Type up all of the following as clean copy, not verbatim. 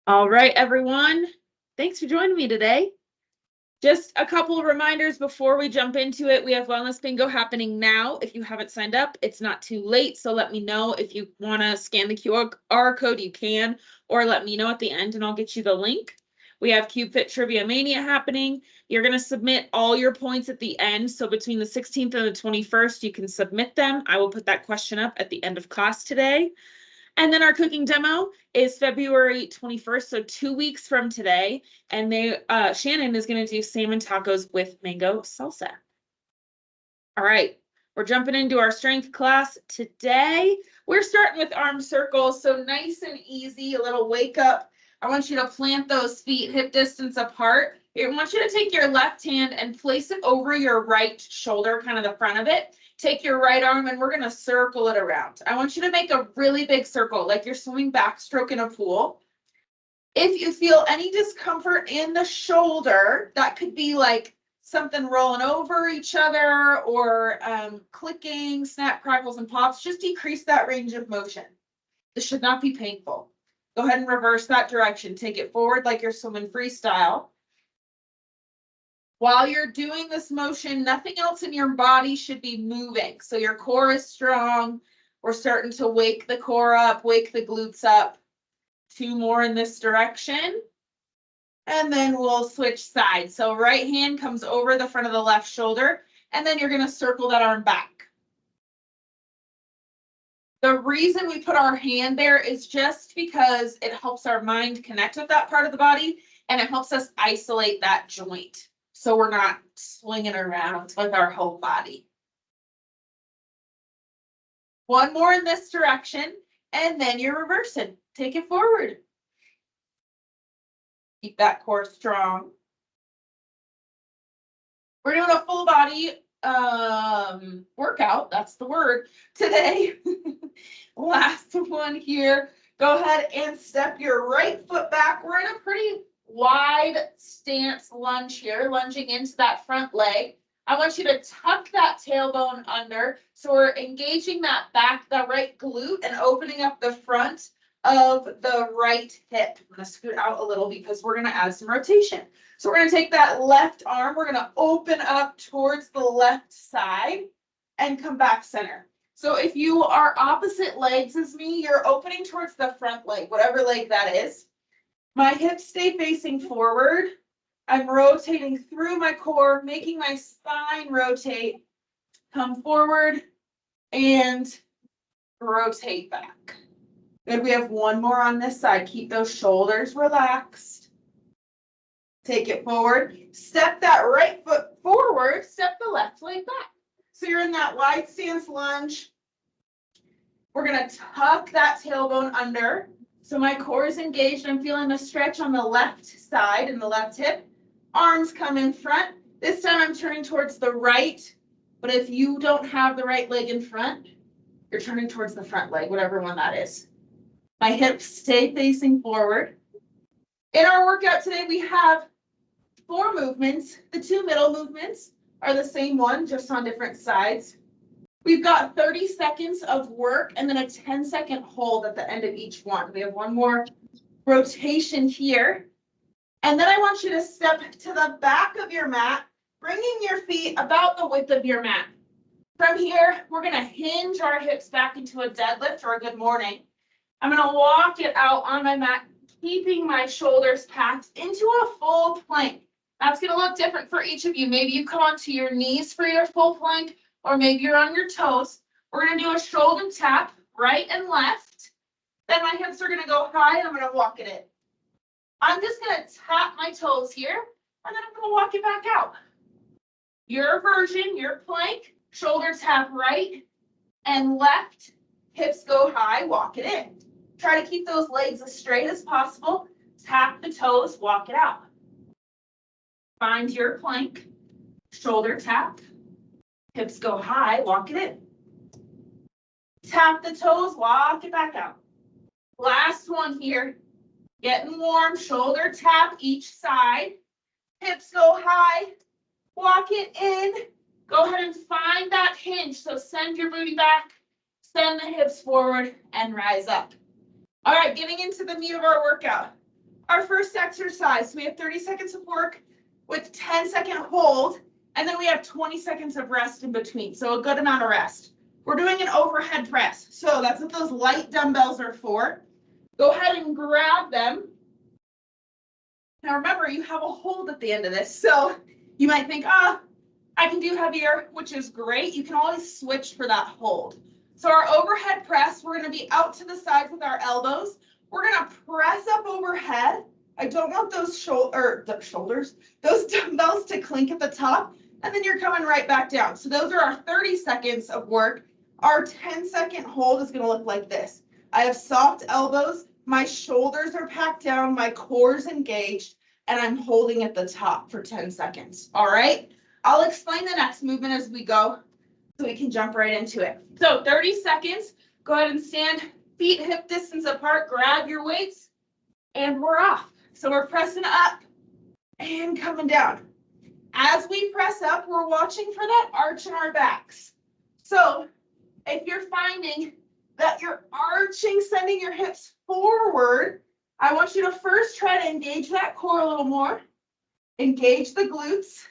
All right, everyone. Thanks for joining me today. Just a couple of reminders before we jump into it. We have Wellness Bingo happening now. If you haven't signed up, it's not too late. So let me know if you want to scan the QR code, you can, or let me know at the end and I'll get you the link. We have Cube Fit Trivia Mania happening. You're going to submit all your points at the end. So between the 16th and the 21st, you can submit them. I will put that question up at the end of class today. And then our cooking demo is February 21st, so 2 weeks from today. And Shannon is going to do salmon tacos with mango salsa. All right, we're jumping into our strength class today. We're starting with arm circles, so nice and easy, a little wake up. I want you to plant those feet hip distance apart. I want you to take your left hand and place it over your right shoulder, kind of the front of it. Take your right arm and we're going to circle it around. I want you to make a really big circle, like you're swimming backstroke in a pool. If you feel any discomfort in the shoulder, that could be like something rolling over each other or clicking, snap, crackles, and pops, just decrease that range of motion. This should not be painful. Go ahead and reverse that direction. Take it forward like you're swimming freestyle. While you're doing this motion, nothing else in your body should be moving. So your core is strong. We're starting to wake the core up, wake the glutes up. 2 more in this direction. And then we'll switch sides. So right hand comes over the front of the left shoulder, and then you're going to circle that arm back. The reason we put our hand there is just because it helps our mind connect with that part of the body, and it helps us isolate that joint. So we're not swinging around with our whole body. 1 more in this direction, and then you're reversing. Take it forward. Keep that core strong. We're doing a full body workout. That's the word today. Last one here. Go ahead and step your right foot back. We're in a pretty wide stance lunge here, lunging into that front leg. I want you to tuck that tailbone under. So we're engaging that back, the right glute, and opening up the front of the right hip. I'm going to scoot out a little because we're going to add some rotation. So we're going to take that left arm. We're going to open up towards the left side and come back center. So if you are opposite legs as me, you're opening towards the front leg, whatever leg that is. My hips stay facing forward. I'm rotating through my core, making my spine rotate, come forward, and rotate back. Good, we have 1 more on this side. Keep those shoulders relaxed. Take it forward. Step that right foot forward, step the left leg back. So you're in that wide stance lunge. We're going to tuck that tailbone under. So my core is engaged. I'm feeling a stretch on the left side and the left hip. Arms come in front. This time I'm turning towards the right. But if you don't have the right leg in front, you're turning towards the front leg, whatever one that is. My hips stay facing forward. In our workout today, we have 4 movements. The 2 middle movements are the same one, just on different sides. We've got 30 seconds of work and then a 10-second hold at the end of each one. We have 1 more rotation here. And then I want you to step to the back of your mat, bringing your feet about the width of your mat. From here, we're going to hinge our hips back into a deadlift or a good morning. I'm going to walk it out on my mat, keeping my shoulders packed into a full plank. That's going to look different for each of you. Maybe you come onto your knees for your full plank, or maybe you're on your toes. We're going to do a shoulder tap, right and left. Then my hips are going to go high, and I'm going to walk it in. I'm just going to tap my toes here, and then I'm going to walk it back out. Your version, your plank, shoulder tap right and left, hips go high, walk it in. Try to keep those legs as straight as possible. Tap the toes, walk it out. Find your plank, shoulder tap, hips go high, walk it in. Tap the toes, walk it back out. Last one here. Getting warm, shoulder tap each side. Hips go high, walk it in. Go ahead and find that hinge. So send your booty back, send the hips forward, and rise up. All right, getting into the meat of our workout. our first exercise. So we have 30 seconds of work with 10-second hold, and then we have 20 seconds of rest in between. So a good amount of rest. We're doing an overhead press. So that's what those light dumbbells are for. Go ahead and grab them. Now remember, you have a hold at the end of this. So you might think, I can do heavier, which is great. You can always switch for that hold. So our overhead press, we're going to be out to the sides with our elbows. We're going to press up overhead. I don't want those shoulders, those dumbbells to clink at the top, and then you're coming right back down. So those are our 30 seconds of work. Our 10-second hold is going to look like this. I have soft elbows, my shoulders are packed down, my core is engaged, and I'm holding at the top for 10 seconds. All right? I'll explain the next movement as we go so we can jump right into it. So 30 seconds, go ahead and stand feet hip distance apart, grab your weights, and we're off. So we're pressing up and coming down. As we press up, we're watching for that arch in our backs. So if you're finding that you're arching, sending your hips forward, I want you to first try to engage that core a little more, engage the glutes,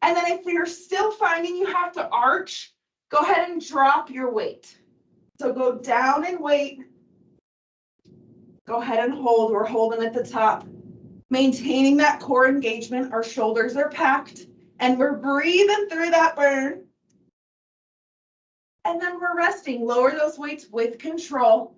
and then if you're still finding you have to arch, go ahead and drop your weight. So go down and wait. Go ahead and hold. We're holding at the top. Maintaining that core engagement. Our shoulders are packed and we're breathing through that burn. And then we're resting. Lower those weights with control.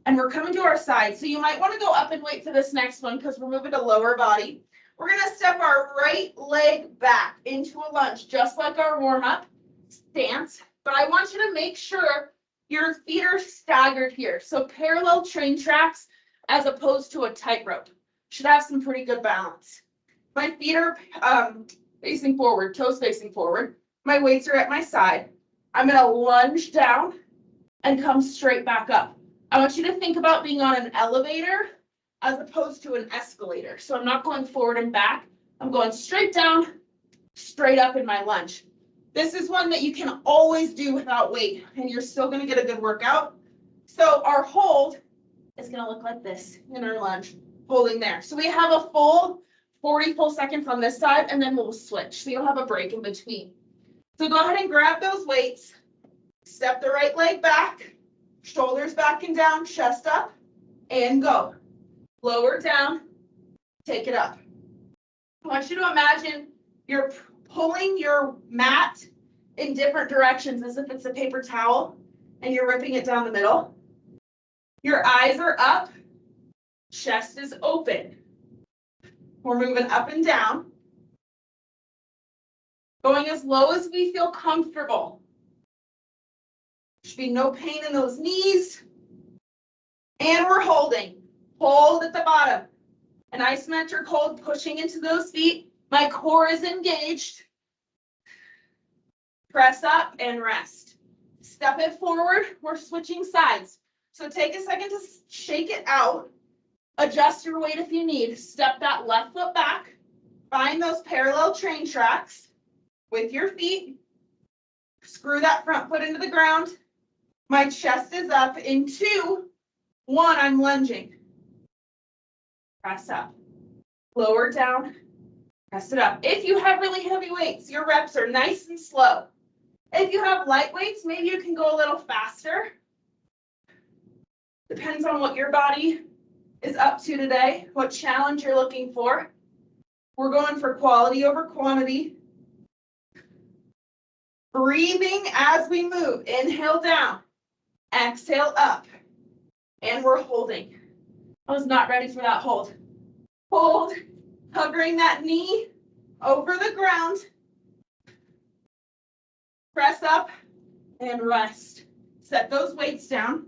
And we're coming to our side. So you might want to go up and wait for this next one because we're moving to lower body. We're going to step our right leg back into a lunge, just like our warm-up stance. But I want you to make sure your feet are staggered here. So parallel train tracks as opposed to a tightrope. Should have some pretty good balance. My feet are facing forward, toes facing forward. My weights are at my side. I'm going to lunge down and come straight back up. I want you to think about being on an elevator as opposed to an escalator. So I'm not going forward and back. I'm going straight down, straight up in my lunge. This is one that you can always do without weight, and you're still going to get a good workout. So our hold is going to look like this in our lunge, holding there. So we have a full 40 full seconds on this side, and then we'll switch. So you'll have a break in between. So go ahead and grab those weights. Step the right leg back, shoulders back and down, chest up, and go. Lower down, take it up. I want you to imagine you're pulling your mat in different directions as if it's a paper towel and you're ripping it down the middle. Your eyes are up, chest is open. We're moving up and down, going as low as we feel comfortable. There should be no pain in those knees. And we're holding. Hold at the bottom. An isometric hold, pushing into those feet. My core is engaged. Press up and rest. Step it forward. We're switching sides. So take a second to shake it out. Adjust your weight if you need. Step that left foot back. Find those parallel train tracks with your feet. Screw that front foot into the ground. My chest is up. In 2, 1, I'm lunging. Press up. Lower down. Press it up. If you have really heavy weights, your reps are nice and slow. If you have light weights, maybe you can go a little faster. Depends on what your body is up to today, what challenge you're looking for. We're going for quality over quantity. Breathing as we move. Inhale down. Exhale up. And we're holding. I was not ready for that hold. Hold, hovering that knee over the ground. Press up and rest. Set those weights down.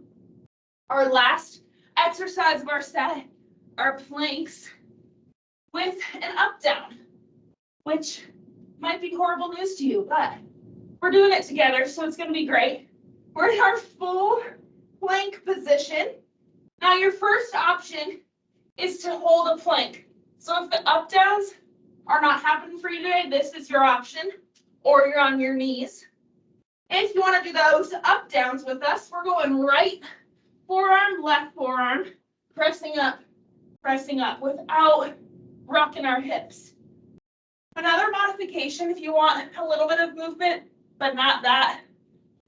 Our last exercise of our set are planks with an up down, which might be horrible news to you, but we're doing it together, so it's going to be great. We're in our full plank position. Now your first option is to hold a plank. So if the up downs are not happening for you today, this is your option, or you're on your knees. If you want to do those up downs with us, we're going right forearm, left forearm, pressing up, pressing up without rocking our hips. Another modification, if you want a little bit of movement, but not that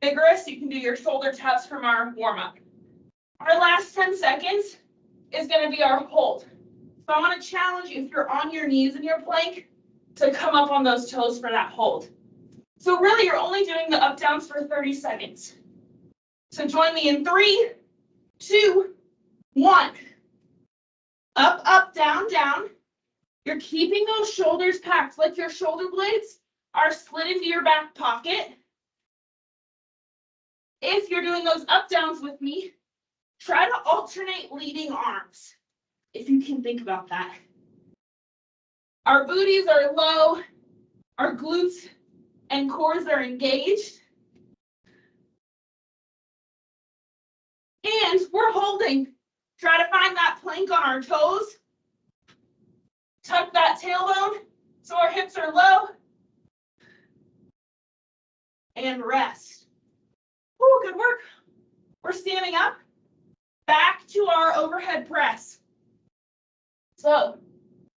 vigorous, you can do your shoulder taps from our warm-up. Our last 10 seconds is going to be our hold. So I want to challenge you, if you're on your knees in your plank, to come up on those toes for that hold. So really, you're only doing the up downs for 30 seconds. So join me in 3, 2, 1. Up, up, down, down. You're keeping those shoulders packed, like your shoulder blades are slid into your back pocket. If you're doing those up downs with me, try to alternate leading arms, if you can think about that. Our booties are low, our glutes and cores are engaged. And we're holding. Try to find that plank on our toes. Tuck that tailbone so our hips are low. And rest. Ooh, good work. We're standing up. Back to our overhead press. So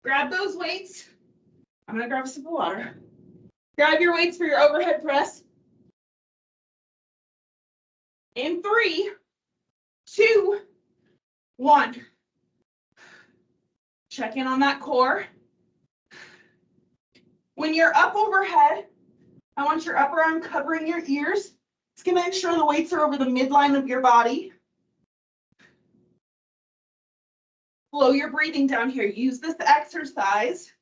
grab those weights. I'm going to grab a sip of water. Grab your weights for your overhead press. In 3, 2, 1. Check in on that core. When you're up overhead, I want your upper arm covering your ears. It's going to ensure the weights are over the midline of your body. Slow your breathing down here. Use this exercise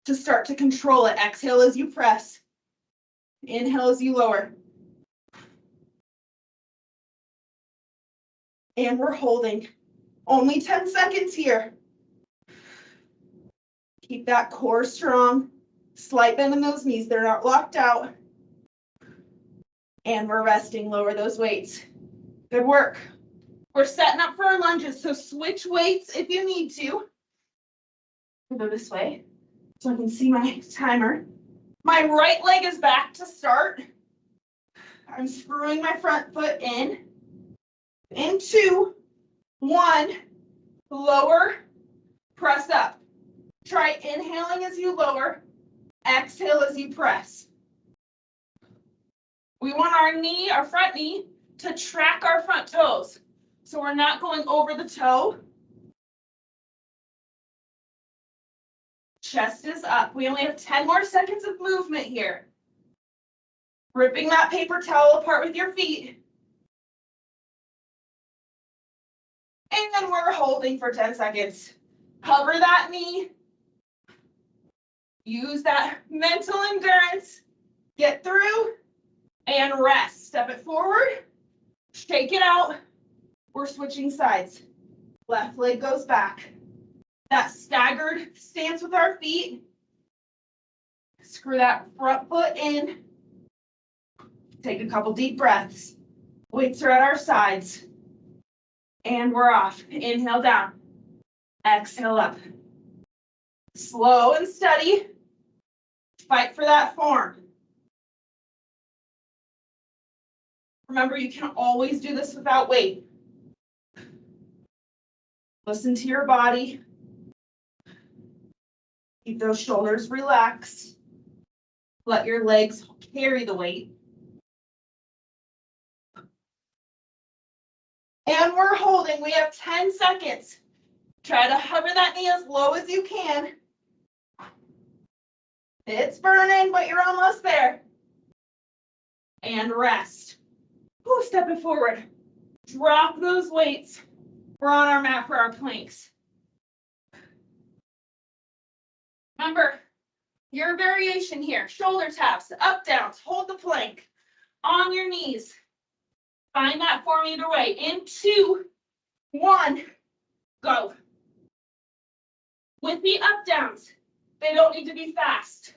to start to control it. Exhale as you press. Inhale as you lower. And we're holding. Only 10 seconds here. Keep that core strong. Slight bend in those knees. They're not locked out. And we're resting. Lower those weights. Good work. We're setting up for our lunges, so switch weights if you need to. I'll go this way so I can see my timer. My right leg is back to start. I'm screwing my front foot in. In 2, 1, lower, press up. Try inhaling as you lower, exhale as you press. We want our front knee, to track our front toes. So we're not going over the toe. Chest is up. We only have 10 more seconds of movement here. Ripping that paper towel apart with your feet. And then we're holding for 10 seconds. Cover that knee. Use that mental endurance. Get through and rest. Step it forward. Shake it out. We're switching sides. Left leg goes back. That staggered stance with our feet. Screw that front foot in. Take a couple deep breaths. Weights are at our sides. And we're off. Inhale down. Exhale up. Slow and steady. Fight for that form. Remember, you can always do this without weight. Listen to your body. Keep those shoulders relaxed. Let your legs carry the weight. And we're holding. We have 10 seconds. Try to hover that knee as low as you can. It's burning, but you're almost there. And rest. Ooh, step it forward. Drop those weights. We're on our mat for our planks. Remember, your variation here. Shoulder taps, up, downs, hold the plank. On your knees. Find that 4-meter weight. In 2, 1, go. With the up downs, they don't need to be fast.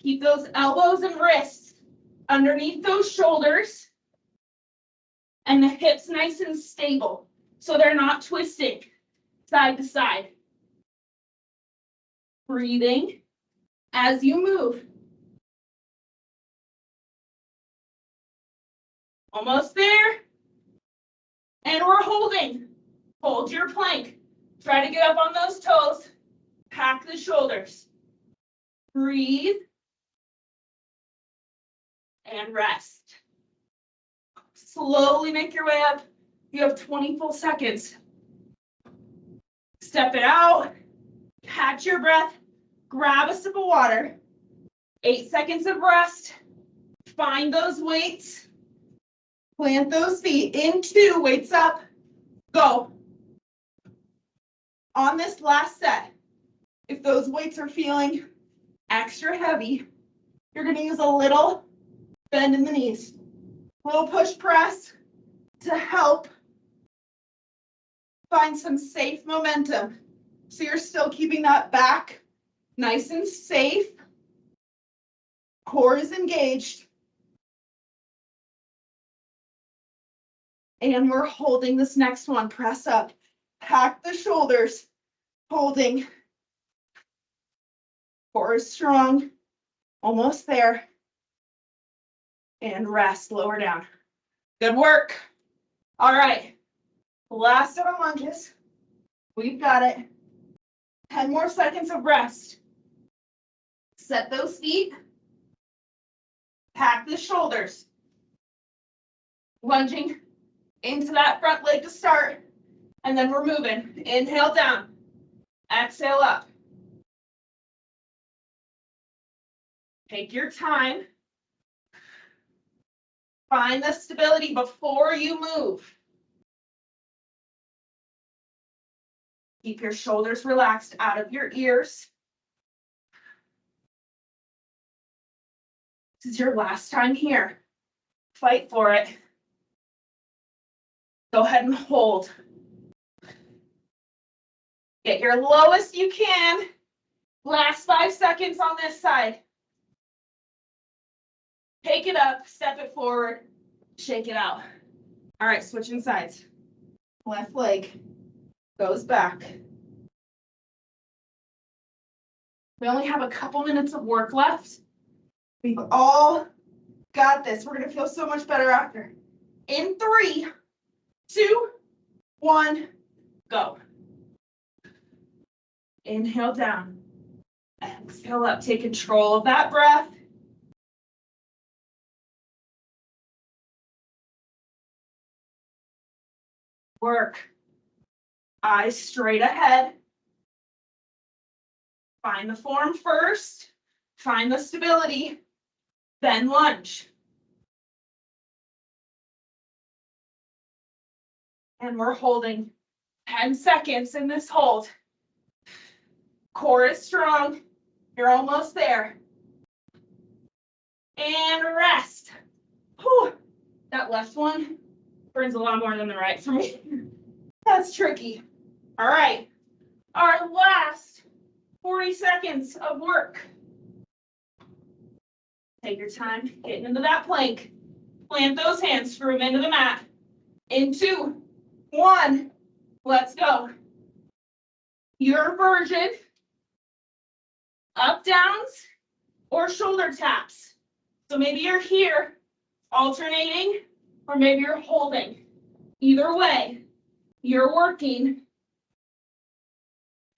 Keep those elbows and wrists underneath those shoulders and the hips nice and stable so they're not twisting side to side. Breathing as you move. Almost there. And we're holding. Hold your plank. Try to get up on those toes. Pack the shoulders. Breathe. And rest. Slowly make your way up. You have 20 full seconds. Step it out. Catch your breath. Grab a sip of water. 8 seconds of rest. Find those weights. Plant those feet. In 2, weights up. Go. On this last set, if those weights are feeling extra heavy, you're going to use a little bend in the knees. Little push press to help find some safe momentum. So you're still keeping that back nice and safe. Core is engaged. And we're holding this next one. Press up. Pack the shoulders. Holding. Core is strong. Almost there. And rest. Lower down. Good work. All right. Last set of lunges. We've got it. 10 more seconds of rest. Set those feet. Pack the shoulders. Lunging into that front leg to start. And then we're moving. Inhale down. Exhale up. Take your time. Find the stability before you move. Keep your shoulders relaxed out of your ears. This is your last time here. Fight for it. Go ahead and hold. Get your lowest you can. Last 5 seconds on this side. Take it up, step it forward, shake it out. All right, switching sides. Left leg goes back. We only have a couple minutes of work left. We've all got this. We're going to feel so much better after. In 3, 2, 1, go. Inhale down. Exhale up. Take control of that breath. Work. Eyes straight ahead. Find the form first. Find the stability. Then lunge. And we're holding 10 seconds in this hold. Core is strong. You're almost there. And rest. Whew. That left one burns a lot more than the right for me. That's tricky. All right. Our last 40 seconds of work. Take your time getting into that plank. Plant those hands, screw them into the mat. In 2, 1, let's go. Your version, up downs or shoulder taps. So maybe you're here alternating, or maybe you're holding. Either way, you're working.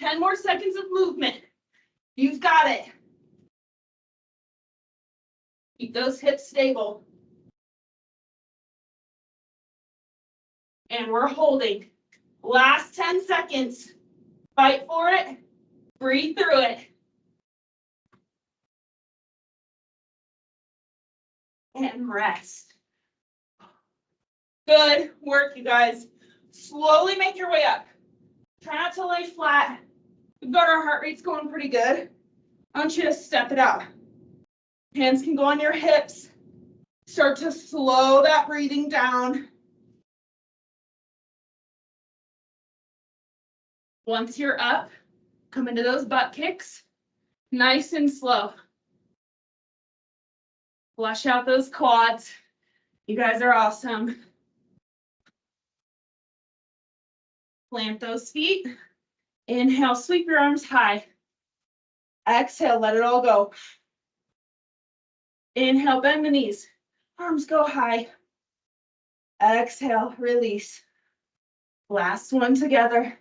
10 more seconds of movement. You've got it. Keep those hips stable. And we're holding. Last 10 seconds. Fight for it. Breathe through it. And rest. Good work, you guys. Slowly make your way up. Try not to lay flat. We've got our heart rates going pretty good. I want you to step it out. Hands can go on your hips. Start to slow that breathing down. Once you're up, come into those butt kicks. Nice and slow. Flush out those quads. You guys are awesome. Plant those feet. Inhale, sweep your arms high. Exhale, let it all go. Inhale, bend the knees. Arms go high. Exhale, release. Last one together.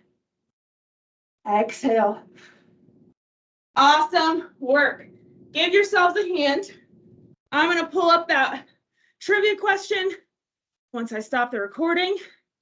Exhale. Awesome work. Give yourselves a hand. I'm going to pull up that trivia question once I stop the recording.